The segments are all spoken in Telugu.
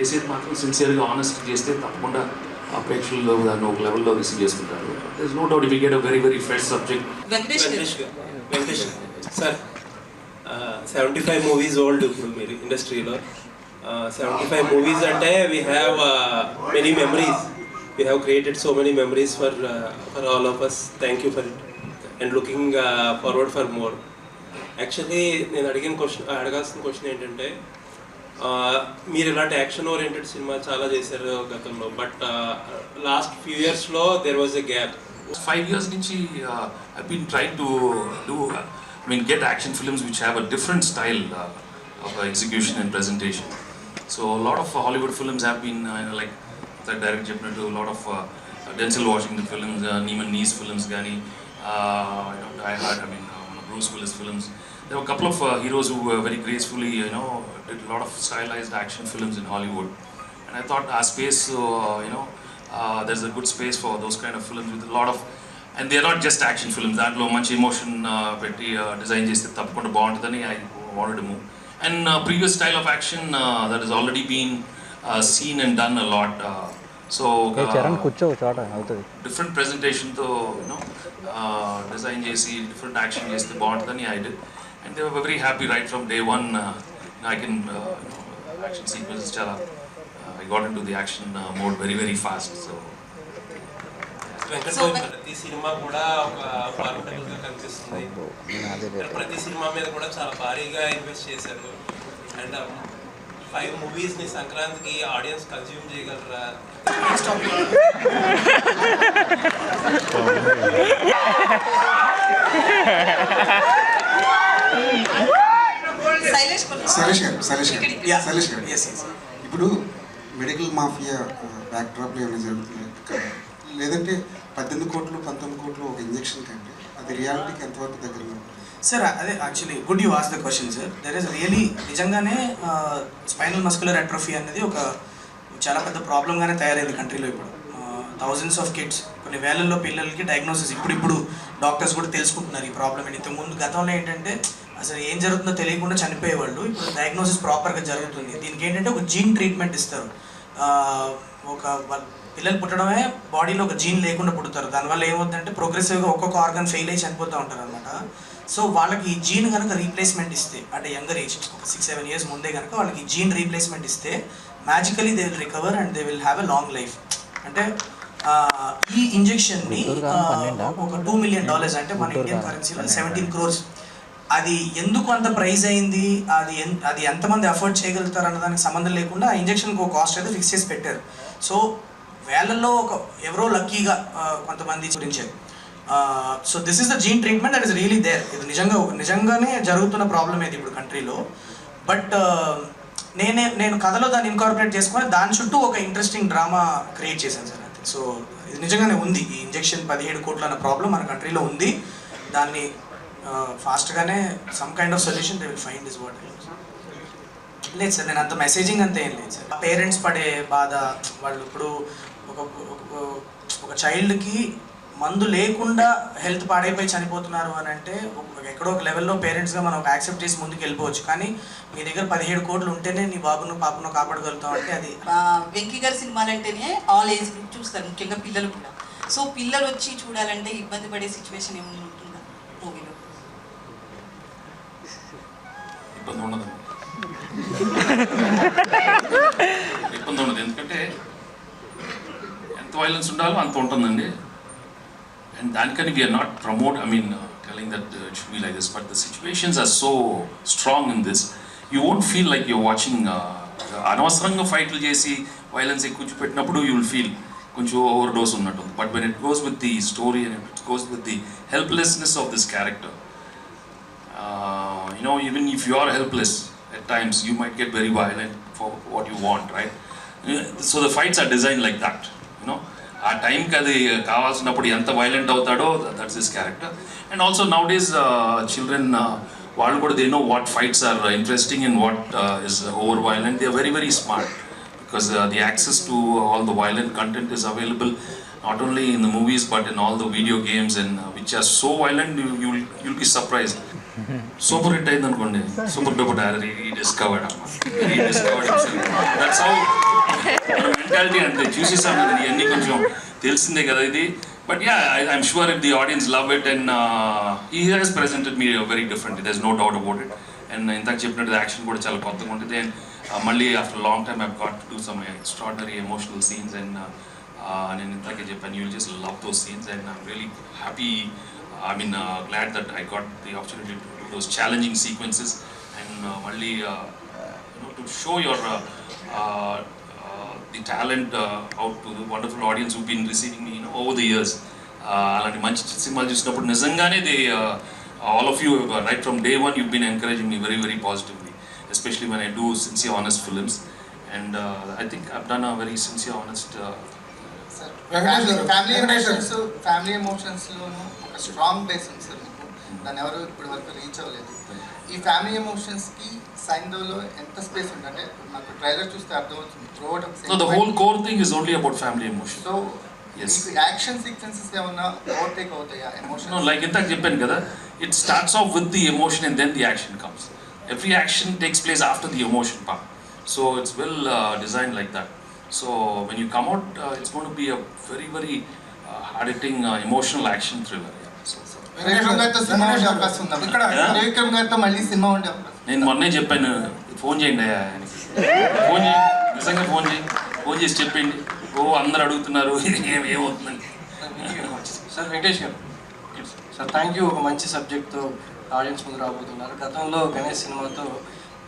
చేసేది మాత్రం సిన్సియర్గా ఆనెస్ట్ చేస్తే తప్పకుండా ఆ ప్రేక్షకులు దాన్ని ఒక లెవెల్లో రిసీవ్ చేసుకుంటారు. There is no doubt we get a very very fresh subject. Venkatesh sir 75 movies old ఇప్పుడు మీరు ఇండస్ట్రీలో 75 మూవీస్ అంటే we have many memories. We have created so many memories for all of us. Thank you for it and looking forward for more. Actually నేను అడగాల్సిన క్వశ్చన్ ఏంటంటే మీరు ఇలాంటి యాక్షన్ ఓరియంటెడ్ సినిమా చాలా చేశారు గతంలో, బట్ లాస్ట్ ఫ్యూ ఇయర్స్లో there was a gap. 5 years నుంచి I've been trying to do get action films which have a different style of execution and presentation. So a lot of Hollywood films have been like the direct చెప్పినట్టు a lot of Denzel Washington films, Neiman Nee's films గానీ Die Hard, Bruce Willis films. There were a couple of heroes who were very gracefully did a lot of stylized action films in Hollywood, and I thought our space, there's a good space for those kind of films with a lot of, and they are not just action films, దాంట్లో మంచి ఎమోషన్ పెట్టి డిజైన్ చేస్తే తప్పకుండా బాగుంటుందని I wanted to move. And previous style of action that has already been seen and done a lot, so different presentation తో డిజైన్ చేసి different action చేస్తే బాగుంటుందని I did, and they were very happy right from day one. I can action sequences chala I got into the action mode very very fast. So ప్రతి సినిమా కూడా ఒక ఫార్మటబుల్ గా కనిపిస్తుంది. ప్రతి సినిమా మీద కూడా చాలా భారీగా ఇన్వెస్ట్ చేశారు. అండ్ 5 మూవీస్ ని సంక్రాంతికి ఆడియన్స్ కన్స్యూమ్ చేయగలరా? శైలేష్ గారు ఇప్పుడు మెడికల్ మాఫియా బ్యాక్డ్రాప్లో ఏమైనా జరుగుతుంది లేదంటే 18 కోట్లు 19 కోట్లు ఒక ఇంజెక్షన్ కంటే అది రియాలిటీకి ఎంతవరకు దగ్గర సార్? అదే actually good you ask the question sir. There is really నిజంగానే స్పైనల్ మస్కులర్ అట్రోఫీ అనేది ఒక చాలా పెద్ద ప్రాబ్లంగానే తయారైంది కంట్రీలో. ఇప్పుడు థౌజండ్స్ ఆఫ్ కిడ్స్, కొన్ని వేలల్లో పిల్లలకి డయాగ్నోసిస్ ఇప్పుడు డాక్టర్స్ కూడా తెలుసుకుంటున్నారు ఈ ప్రాబ్లం. ఇంతకుముందు గతంలో ఏంటంటే అసలు ఏం జరుగుతుందో తెలియకుండా చనిపోయేవాళ్ళు. ఇప్పుడు డయాగ్నోసిస్ ప్రాపర్గా జరుగుతుంది. దీనికి ఏంటంటే ఒక జీన్ ట్రీట్మెంట్ ఇస్తారు. ఒక పిల్లలు పుట్టడమే బాడీలో ఒక జీన్ లేకుండా పుడతారు. దానివల్ల ఏమవుతుందంటే ప్రోగ్రెసివ్గా ఒక్కొక్క ఆర్గన్ ఫెయిల్ అయ్యి చనిపోతూ ఉంటారు అనమాట. సో వాళ్ళకి ఈ జీన్ కనుక రీప్లేస్మెంట్ ఇస్తే, అంటే యంగర్ ఏజ్ ఒక 6-7 years ముందే కనుక వాళ్ళకి జీన్ రీప్లేస్మెంట్ ఇస్తే మ్యాజికలీ they will recover and they will have a long life. అంటే ఈ ఇంజెక్షన్ని ఒక $2 million, అంటే మన ఇండియన్ కరెన్సీలో 17 crores. అది ఎందుకు అంత ప్రైజ్ అయింది, అది ఎంతమంది అఫోర్డ్ చేయగలుగుతారు అన్న దానికి సంబంధం లేకుండా ఆ ఇంజెక్షన్కి ఒక కాస్ట్ అయితే ఫిక్స్ చేసి పెట్టారు. సో వేలల్లో ఎవరో లక్కీగా కొంతమంది గురించారు. So this is the gene treatment that is really there. ఇది నిజంగానే జరుగుతున్న ప్రాబ్లం ఇది ఇప్పుడు కంట్రీలో. బట్ నేను కథలో దాన్ని ఇన్కార్పొరేట్ చేసుకొని దాని చుట్టూ ఒక ఇంట్రెస్టింగ్ డ్రామా క్రియేట్ చేశాను సార్. అంతే. సో ఇది నిజంగానే ఉంది. ఈ ఇంజెక్షన్ 17 కోట్ల అన్న ప్రాబ్లం మన కంట్రీలో ఉంది. దాన్ని ఫాస్ట్గానే some kind of solution they will find is what. లేదు సార్, నేను అంత మెసేజింగ్ అంతా ఏం లేదు సార్. పేరెంట్స్ పడే బాధ, వాళ్ళు ఇప్పుడు ఒక చైల్డ్కి మందు లేకుండా హెల్త్ పాడైపోయి చనిపోతున్నారు అని అంటే ఎక్కడో ఒక లెవెల్లో పేరెంట్స్గా మనం ఒక యాక్సెప్ట్ చేసి ముందుకు వెళ్ళిపోవచ్చు. కానీ మీ దగ్గర 17 కోట్లు ఉంటేనే నీ బాబును పాపను కాపాడగలుగుతాం అంటే అది. వెంకీ గారి సినిమాలు అంటేనే ఆల్ ఏజ్ గ్రూప్ చూస్తారు, ముఖ్యంగా పిల్లలు కూడా. సో పిల్లలు వచ్చి చూడాలంటే ఇబ్బంది పడే సిచ్యువేషన్ ఏమైనా ఉంటుందా మూవీలో? ఇబ్బంది ఉండదు, ఎందుకంటే ఎంత వైలెన్స్ ఉండాలో అంత ఉంటుందండి. And దానికని we are not telling that it should be like this, but the situations are so strong in this, you won't feel like you're watching అనవసరంగా ఫైట్లు చేసి వైలెన్స్ ఎక్కువ పెట్టినప్పుడు you will feel కొంచెం ఓవర్ డోస్ ఉన్నట్టు. But when it goes with the story and it goes with the helplessness of this character, even if you are helpless at times, you might get very violent for what you want, right? So the fights are designed like that, ఆ టైంకి అది కావాల్సినప్పుడు ఎంత వైలెంట్ అవుతాడో that's his character. And also nowadays children వాళ్ళు కూడా they know what fights are interesting and what is over violent. They are very very smart because the access to all the violent content is available not only in the movies but in all the video games and which are so violent you'll be surprised. Super hit అయింది అనుకోండి, super duper diary discovered that's how mentality అంటే. చూసేసాం కదా ఇవన్నీ, కొంచెం తెలిసిందే కదా ఇది. But yeah, I'm sure if the audience love it and he has presented me very different, there is no doubt about it. And ఇంతకు చెప్పినట్టు యాక్షన్ కూడా చాలా కొత్తగా ఉంటుంది. అండ్ మళ్ళీ after long time I've got to do some extraordinary emotional scenes. And నేను ఇంతకే చెప్పాను, you will just love those scenes. And I'm really happy, I mean, glad that I got the opportunity to do those challenging sequences and only to show your the talent out to the wonderful audience who've been receiving me over the years. Alanti manchi cinema chusinapudu nijangane they all of you right from day one you've been encouraging me very very positively, especially when I do sincere honest films. And I think I've done a very sincere honest family ఎమోషన్స్లోనూ ఒక స్ట్రాంగ్ బేస్ ఉంది సార్ మీకు, దాన్ని ఎవరు ఇప్పటి వరకు రీచ్ అవ్వలేదు. ఈ ఫ్యామిలీ ఎమోషన్స్కి సైంధవ్లో ఎంత స్పేస్ ఉంది అంటే నాకు ట్రైలర్ చూస్తే అర్థమవుతుంది. No, the whole core thing is only about family emotion. So Yes. Action sequences ఏమన్నా ఓవర్టేక్ అవుతాయా ఎమోషన్? No, like ఇంతకు చెప్పాను కదా, it starts off with the emotion and then the action comes. Every action takes place after the emotion part. So it's well designed like that. So when you come out, it's going to be a very very hard-hitting emotional action thriller. Yeah. So Trivikram గారితో సినిమా ఉండే అవకాశం ఉందా? ఇక్కడ త్రివిక్రమ్ గారితో మళ్ళీ సినిమా ఉండే అవకాశం? నేను మొన్నే చెప్పాను, ఫోన్ చేయండి ఆయనకి, ఫోన్ చేయి, నిజంగా ఫోన్ చేసి చెప్పండి. అందరు అడుగుతున్నారు ఏమవుతుందని. సార్ వెంకటేష్ గారు సార్, థ్యాంక్ యూ. ఒక మంచి సబ్జెక్ట్తో ఆడియన్స్ ముందు రాబోతున్నారు. గతంలో గణేష్ సినిమాతో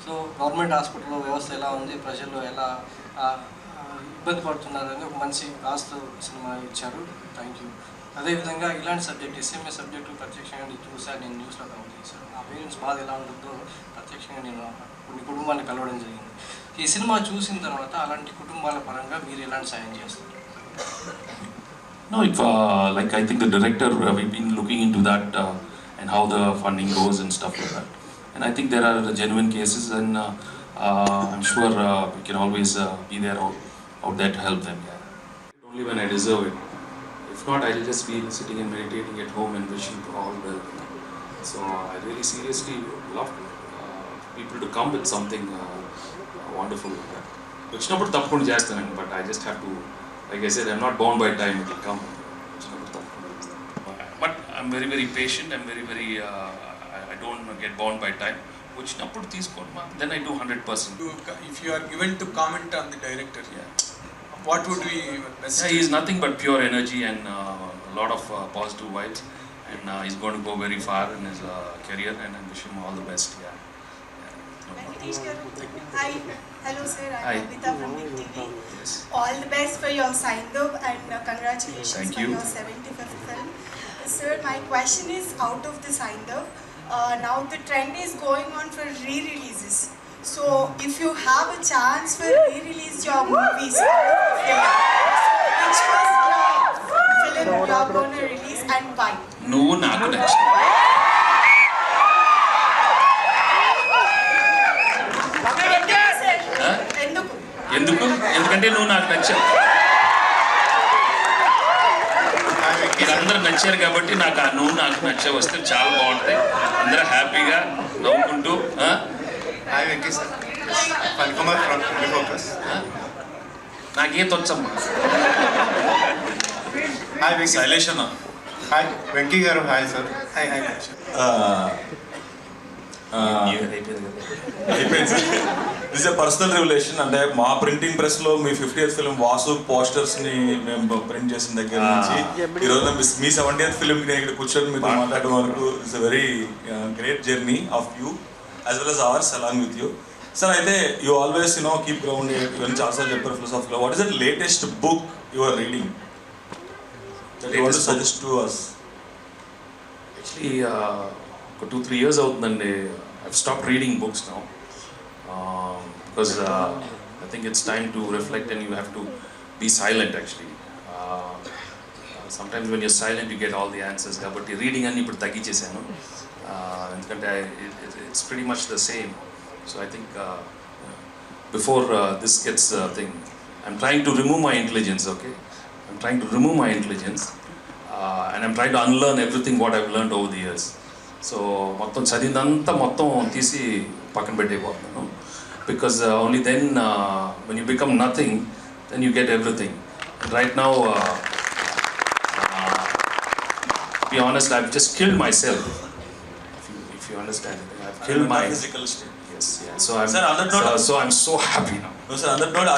సో గవర్నమెంట్ హాస్పిటల్లో వ్యవస్థ ఎలా ఉంది, ప్రజల్లో ఎలా ఇబ్బంది పడుతున్నారని ఒక మంచి ఆస్తో సినిమా ఇచ్చారు. Thank you. అదేవిధంగా ఇలాంటి సబ్జెక్ట్ ఎస్ఎంఏ సబ్జెక్టు ప్రత్యక్షంగా నేను చూసాను, నేను న్యూస్లో కవర్ చేశాను. ఆ పేరెంట్స్ బాధ ఎలా ఉంటుందో ప్రత్యక్షంగా నేను కొన్ని కుటుంబాన్ని కలవడం జరిగింది. ఈ సినిమా చూసిన తర్వాత అలాంటి కుటుంబాల పరంగా మీరు ఎలాంటి సాయం చేస్తారు? No, if like I think the director, we've been looking into that and how the funding goes and stuff like that. And I think there are genuine cases, and I'm sure we can always be there out there to help them. Yeah. Only when I deserve it. If not, I'll just be sitting and meditating at home and wishing for all well. So I really seriously love people to come with something wonderful like that. వచ్చినప్పుడు తప్పకుండా చేస్తానండి, but I just have to, like I said, I'm not bound by time, it will come. But I'm very very patient, I'm very very I don't get bound by time. వచ్చినప్పుడు తీసుకోండి, then I do 100%. If you are given to comment on the director, Yeah. what would be your best? Yeah, he is nothing but pure energy and a lot of positive vibes, and he's going to go very far in his career, and I wish him all the best. Yeah. Hi, hello sir, Hi. I'm Abhita from Big TV. Yes. All the best for your Sindhav and congratulations Thank for you. your 75th film. Sir, my question is out of the Sindhav. Now the trend is going on for re-releases. So if you have a chance for re-release your movies, which was the film you are going to release and why? నువ్వు నాకు నచ్చి ఎందుకు? ఎందుకంటే నువ్వు నాకు నచ్చావు, మీరందరూ నచ్చారు కాబట్టి నాకు ఆ నువ్వు నాకు నచ్చే వస్తే చాలా బాగుంటుంది. అందరూ హ్యాపీగా నవ్వుకుంటూ. Hi Venky sir, Phani Kumar from focus. నాకేం తొచ్చమ్మా. హాయ్ వెంకీ. శైలేష్ అన్న. హాయ్ వెంకీ గారు. Hi sir. Hi. అయిపోయింది sir. This A personal relation. అంటే మా ప్రింటింగ్ ప్రెస్లో మీ 50th ఫిల్మ్ వాసు పోస్టర్స్ని మేము ప్రింట్ చేసిన దగ్గర నుంచి ఈరోజు మీ 70th ఫిల్మ్కి నేను ఇక్కడ కూర్చొని మీతో మాట్లాడడం వరకు it's a very great journey of you as well as ours along with you. Sir, అయితే యూ ఆల్వేస్ కీప్ గ్రౌండ్, ఇవన్నీ చాలాసార్లు చెప్పారు ఫిలాసఫీలో. What is the latest book you are reading that you want to suggest to us? Actually, ఒక 2-3 years అవుతుందండి. I've stopped reading books now because I think it's time to reflect and you have to be silent actually. Sometimes when you're silent you get all the answers. Kabatti reading anni ippudu taggichesanu endukante it's pretty much the same. So I think before this gets thing, I'm trying to remove my intelligence, okay? I'm trying to remove my intelligence and I'm trying to unlearn everything what I've learned over the years. So మొత్తం చదివిందంతా మొత్తం తీసి పక్కన పెట్టేయబోతున్నాను. Because only then when you become nothing then you get everything. Right now be honest, I've just killed myself. If you understand it, I've killed my physical state. Yes, yeah. So I'm Sir, on that note, so I'm so happy now. No, sir, on that note,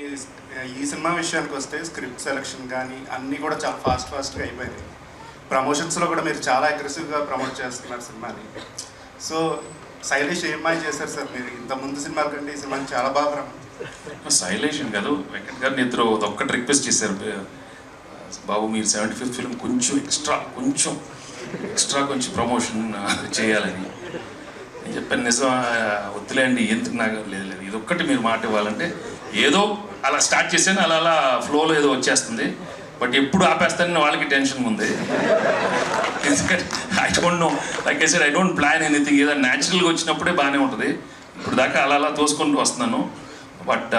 ఈ సినిమా విషయానికి వస్తే స్క్రిప్ట్ సెలెక్షన్ కానీ అన్నీ కూడా చాలా ఫాస్ట్గా అయిపోయింది. ప్రమోషన్స్లో కూడా మీరు చాలా అగ్రెసివ్గా ప్రమోట్ చేస్తున్నారు సినిమాని. సో శైలేష్ ఏమై చేశారు సార్ మీరు ఇంత ముందు సినిమాల కంటే ఈ సినిమాని చాలా బాగా ప్రమోట్. శైలేష్ కాదు, వెంకట్ గారిని ఇద్దరు ఒక్కటి రిక్వెస్ట్ చేశారు, బాబు మీరు 75th ఫిల్మ్ కొంచెం ఎక్స్ట్రా కొంచెం ప్రమోషన్ చేయాలని. నేను చెప్పాను, నిజం వద్దులేండి, ఎందుకు నాకు లేదు ఇది ఒక్కటి మీరు మాట ఇవ్వాలంటే. ఏదో అలా స్టార్ట్ చేశాను, అలా ఫ్లోలో ఏదో వచ్చేస్తుంది. బట్ ఎప్పుడు ఆపేస్తానని వాళ్ళకి టెన్షన్ ఉంది. ఎందుకంటే I don't know, like I said, I don't plan anything. ఏదో న్యాచురల్గా వచ్చినప్పుడే బాగానే ఉంటుంది. ఇప్పుడు దాకా అలా తోసుకుంటూ వస్తున్నాను. But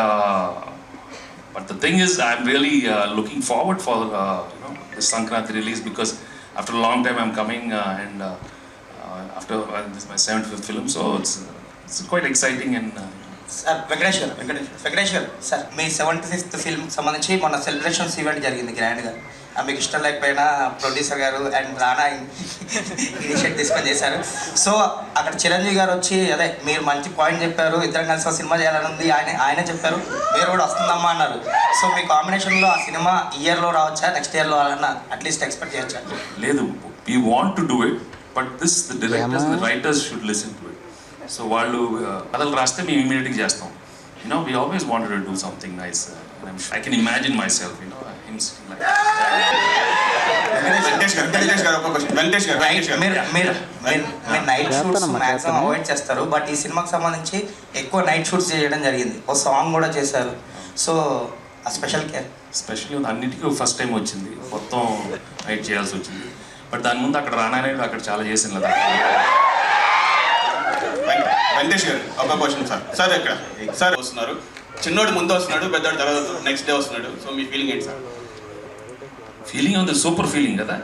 the thing is, I'm really looking forward for this Sankranti release, because after a long time I'm coming and after this is my 75th film, so it's quite exciting. And sir Venkatesh గారు సార్, మీ 75th ఫిల్మ్ సంబంధించి మొన్న సెలబ్రేషన్స్ ఈవెంట్ జరిగింది గ్రాండ్గా. మీకు ఇష్టం లేకపోయినా ప్రొడ్యూసర్ గారు అండ్ రానా ఇనిషియేట్ తీసుకొని చేశారు. సో అక్కడ చిరంజీవి గారు వచ్చి అదే మీరు మంచి పాయింట్ చెప్పారు, ఇద్దరం కలిసి సినిమా చేయాలని ఉంది, ఆయన చెప్పారు, మీరు కూడా వస్తుందమ్మా అన్నారు. సో మీ కాంబినేషన్లో ఆ సినిమా ఇయర్లో రావచ్చా, నెక్స్ట్ ఇయర్లో అన్న అట్లీస్ట్ ఎక్స్పెక్ట్ చేయొచ్చా? లేదు, we want to do it, but the directors and the writers should listen to it. So వాళ్ళు కథలు రాస్తే మేము ఇమీడియట్గా చేస్తాం. We always wanted to do something nice. I can imagine myself, him sitting like మీరు నైట్ షూట్స్ మ్యాక్సిమం అవాయిడ్ చేస్తారు, బట్ ఈ సినిమాకి సంబంధించి ఎక్కువ నైట్ షూట్స్ చేయడం జరిగింది, ఒక సాంగ్ కూడా చేశారు. సో ఆ స్పెషల్ అన్నిటికీ ఫస్ట్ టైం వచ్చింది, మొత్తం నైట్ చేయాల్సి వచ్చింది. బట్ దాని ముందు అక్కడ రానాయుడు అక్కడ చాలా చేసింది కదా. వెంకటేష్ గారు ఒక క్వశ్చన్ సార్ ఎక్కడ సార్ వస్తున్నారు, చిన్నోడు ముందు వస్తున్నాడు, పెద్దోడు తర్వాత నెక్స్ట్ డే వస్తున్నాడు. సో మీ ఫీలింగ్ ఏంటి సార్? ఫీలింగ్ ఉంది, సూపర్ ఫీలింగ్ కదా.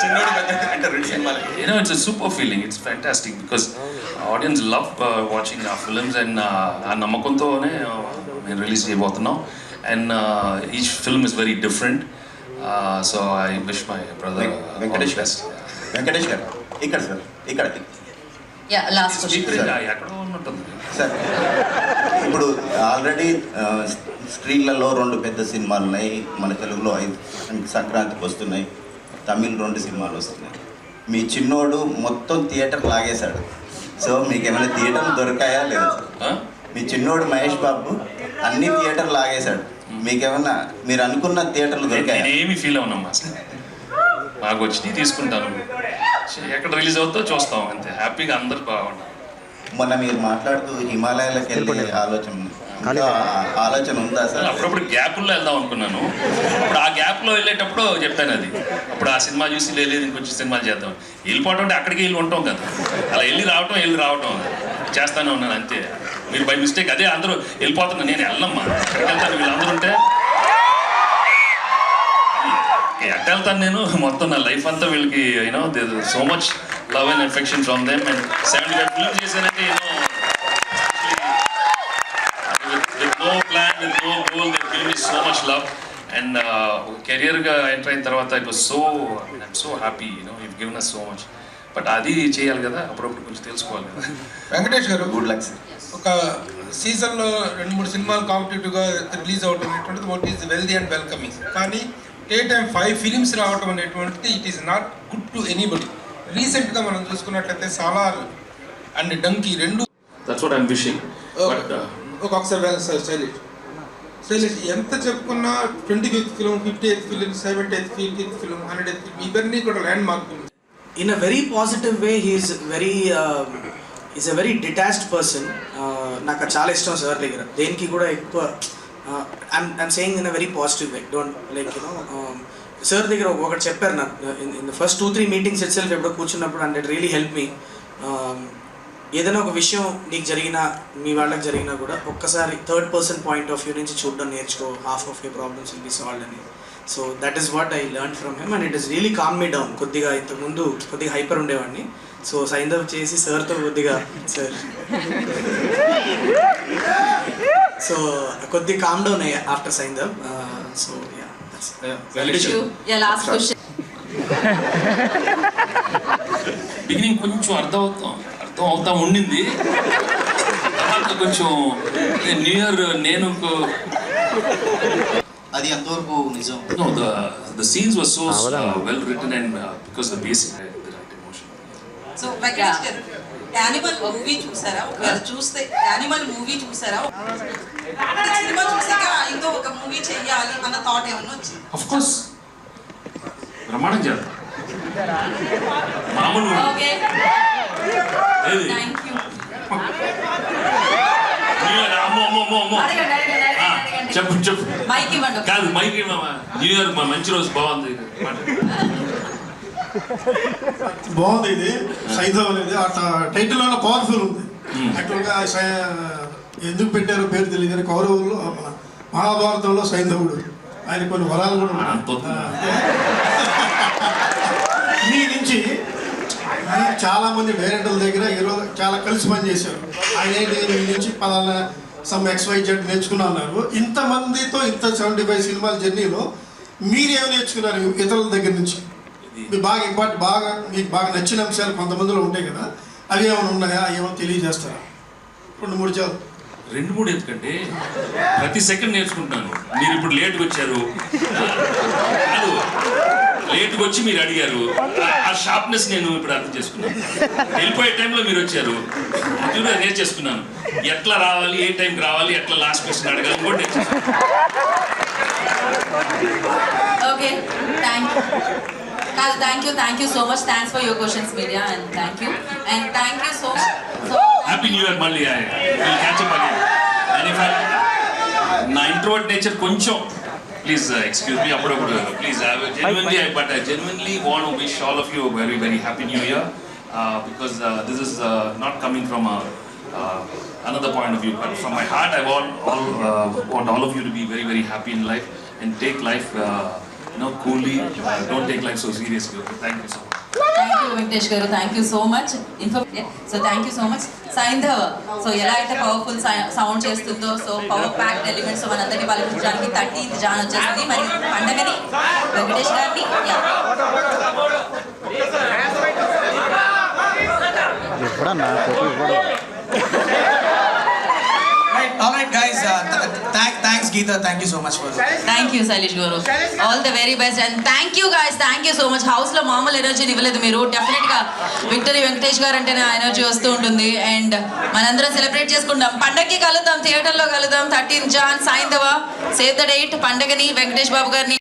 చిన్నోడు పెద్దోడు అంటే రెండు సినిమాలకి it's a super feeling. It's fantastic because audience love watching our films, and ఆ నమ్మకంతోనే మేము రిలీజ్ చేయబోతున్నాం. And each film is very different. So I wish my brother Venkatesh గారు ఇక్కడ సార్, ఇక్కడ లాస్ట్ క్వశ్చన్ ఎక్కడో ఉన్నట్టుంది సార్. ఇప్పుడు ఆల్రెడీ స్క్రీన్లలో 2 పెద్ద సినిమాలు ఉన్నాయి, మన తెలుగులో 5 సంక్రాంతికి వస్తున్నాయి, తమిళ్ 2 సినిమాలు వస్తున్నాయి. మీ చిన్నోడు మొత్తం థియేటర్ లాగేశాడు. సో మీకు ఏమైనా థియేటర్లు దొరికాయా లేదా? మీ చిన్నోడు మహేష్ బాబు అన్ని థియేటర్లు లాగేశాడు, మీకేమన్నా మీరు అనుకున్న థియేటర్లు దొరికాయి? ఏమి ఫీల్ అవునమ్మా, మాకు వచ్చి తీసుకుంటాను, ఎక్కడ రిలీజ్ అవుతుందో చూస్తాం అంతే, హ్యాపీగా అందరు బాగుంటారు. మొన్న మీరు మాట్లాడుతూ హిమాలయాలకు వెళ్ళే ఆలోచన ఉందా సార్? అప్పుడప్పుడు గ్యాప్లో వెళ్దాం అనుకున్నాను. అప్పుడు ఆ గ్యాప్లో వెళ్ళేటప్పుడు చెప్పాను అది. అప్పుడు ఆ సినిమా చూసి లేదు ఇంకొంచెం సినిమాలు చేద్దాం, వెళ్ళిపోవటం అంటే అక్కడికి వెళ్ళి ఉంటాం కదా, అలా వెళ్ళి రావటం చేస్తానే ఉన్నాను అంతే. మీరు బై మిస్టేక్ అదే అందరూ వెళ్ళిపోతున్నా, నేను వెళ్ళమ్మా, ఎక్కడికి వెళ్తాను, వీళ్ళందరూ ఉంటే ఎక్కడ వెళ్తాను నేను. మొత్తం నా లైఫ్ అంతా వీళ్ళకి so much love and affection from them. And 75 films చేశానంటే with no plan, with no goal, they give me so much love. And కెరియర్గా ఎంటర్ అయిన తర్వాత it was so, I'm so happy, you've given us so much. But అది చేయాలి కదా, అప్పుడప్పుడు కొంచెం తెలుసుకోవాలి కదా. వెంకటేష్ గారు, గుడ్ లక్ సార్. ఒక సీజన్లో 2-3 సినిమాలు కాంపిటేటివ్గా రిలీజ్ అవడం అనేటువంటిది what is healthy and welcoming. కానీ ఏ టైం 5 ఫిలిమ్స్ రావడం అనేటువంటిది it is not good to anybody. రీసెంట్గా మనం చూసుకున్నట్లయితే Salaar and Dunki 2. That's what I'm wishing. But ఒకసారి సార్ శైలేష్ ఎంత చెప్పుకున్నా 25th film, 58th film, 78th film, 100th film ఇవన్నీ కూడా land mark. In a very positive way, he's a very detached person. నాకు చాలా ఇష్టం సార్ దగ్గర, దేనికి కూడా ఎక్కువ I'm saying in a very positive way. Don't sir దగ్గర ఒకటి చెప్పారు నాకు in the first 2-3 meetings itself, ఎప్పుడో కూర్చున్నప్పుడు, and it really helped me. ఏదైనా ఒక విషయం నీకు జరిగినా, మీ వాళ్ళకి జరిగినా కూడా ఒక్కసారి 3rd person point of view నుంచి చూడడం నేర్చుకో, half of your problems will be solved అని. So that is what I learned from him, and it has really calmed me down. కొద్దిగా ఇంతకుముందు కొద్దిగా హైపర్ ఉండేవాడిని. సో సైంధవ్ చేసి సార్తో కొద్దిగా సార్ సో కొద్దిగా కామ్ డౌన్ అయ్యా after Saindhav. So last question. Beginning కొంచెం అర్థం అవుతా ఉండింది, తర్వాత కొంచెం న్యూ ఇయర్ నేను అది ఎంతవరకు నిజం? No, the scenes were so well written and because the basic the right emotion. So Venkatesh గారు యానిమల్ మూవీ చూసారా? ఒకవేళ చూస్తే యానిమల్ మూవీ చూసారా? సినిమా చూసాక ఇంకో ఒక మూవీ చెయ్యాలి అన్న థాట్ ఏమన్నా వచ్చింది? Of course, బ్రహ్మాండం చేద్దాం. మామూలు ఓకే, ఏది థ్యాంక్ యూ. చెప్పు మైక్ ఇవ్వండి. కాదు మైక్ న్యూ ఇయర్ మంచి రోజు బాగుంది. బాగుంది ఇది సైంధవ్ అనేది అట్లా టైటిల్ వల్ల పవర్ఫుల్ ఉంది. యాక్చువల్గా ఎందుకు పెట్టారో పేరు తెలియదు కానీ కౌరవుల్లో మన మహాభారతంలో సైంధవుడు ఆయన కొన్ని వరాలు కూడా ఉన్నాయి. మీ నుంచి చాలా మంది డైరెక్టర్ల దగ్గర ఈరోజు చాలా కలిసి పనిచేశారు. ఆయన మీ నుంచి పలానా సమ్ XYZ నేర్చుకున్నా అన్నారు. ఇంతమందితో ఇంత 75 సినిమాల జర్నీలో మీరేమి నేర్చుకున్నారు ఇతరుల దగ్గర నుంచి? మీకు బాగా మీకు బాగా నచ్చిన అంశాలు కొంతమందిలో ఉంటాయి కదా, అవి ఏమైనా ఉన్నాయా? ఏమైనా తెలియజేస్తారా? 2-3 చాలు. 2-3 ఎందుకంటే ప్రతి సెకండ్ నేర్చుకుంటున్నాను. మీరు ఇప్పుడు లేట్గా వచ్చారు, కాదు లేట్గా వచ్చి మీరు అడిగారు, ఆ షార్ప్నెస్ నేను ఇప్పుడు అర్థం చేసుకున్నాను. వెళ్ళిపోయే టైంలో మీరు వచ్చారు, అది కూడా నేర్చేసుకున్నాను. ఎట్లా రావాలి, ఏ టైంకి రావాలి, ఎట్లా లాస్ట్ క్వశ్చన్ అడగాలి కూడా నేర్చేసుకున్నాను. Okay, thank you so much. Thanks for your questions media and thank you so much. Happy new year. మళ్ళీ catch up again. And if నా ఇంట్రోవర్ట్ నేచర్ కొంచెం ప్లీజ్ ఎక్స్క్యూజ్ మీ అప్పుడప్పుడు please. But I genuinely want to wish all of you a very very happy new year because this is not coming from another point of view, but from my heart I want all of you to be very very happy in life and take life coolly. Don't take life so seriously. Thank you so much. Thank you Venkatesh గారు, thank you so much. So thank you so much. Saindhav so ఎలా అయితే పవర్ఫుల్ సౌండ్ చేస్తుందో, సో పవర్ ప్యాక్డ్ ఎలిమెంట్స్ మనందరినీ పాల్గొనడానికి 13th జాన్ వచ్చేసింది. మరి పండగని వెంకటేష్ గారిని Alright guys, thanks Geeta, thank you so much for this. Thank you Shailesh గారు, all the very best and thank you guys, thank you so much. హౌస్లో మామూలు ఎనర్జీని ఇవ్వలేదు మీరు. డెఫినెట్గా విక్టరీ వెంకటేష్ గారు అంటేనే ఆ ఎనర్జీ వస్తూ ఉంటుంది. అండ్ మనందరం సెలబ్రేట్ చేసుకుంటాం, పండగకి కలుద్దాం, థియేటర్లో కలుద్దాం. 13th జాన్ సైంధవ, సేవ్ ద డేట్. పండగని వెంకటేష్ బాబు గారిని